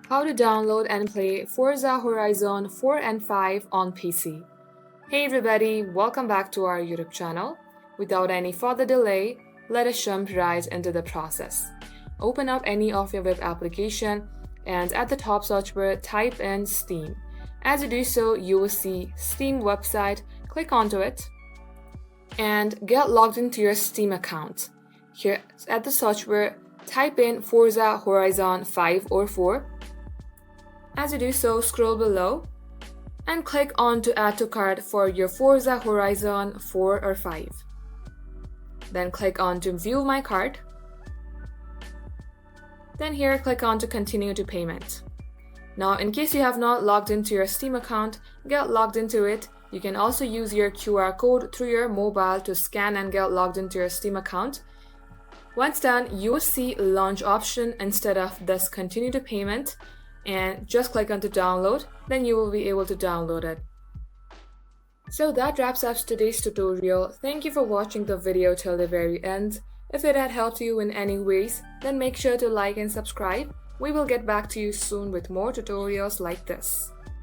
How to download and play Forza Horizon 4 and 5 on PC. Hey everybody, welcome back to our YouTube channel. Without any further delay, let us jump right into the process. Open up any of your web application and at the top search bar type in Steam. As you do so, you will see Steam website, click onto it and get logged into your Steam account. Here at the search bar, type in Forza Horizon 5 or 4. As you do so, scroll below and click on to add to cart for your Forza Horizon 4 or 5. Then click on to view my cart. Then here click on to continue to payment. Now in case you have not logged into your Steam account, get logged into it. You can also use your QR code through your mobile to scan and get logged into your Steam account. Once done, you will see launch option instead of this continue to payment, and just click on to download, then you will be able to download it. So that wraps up today's tutorial. Thank you for watching the video till the very end. If it had helped you in any ways, then make sure to like and subscribe. We will get back to you soon with more tutorials like this.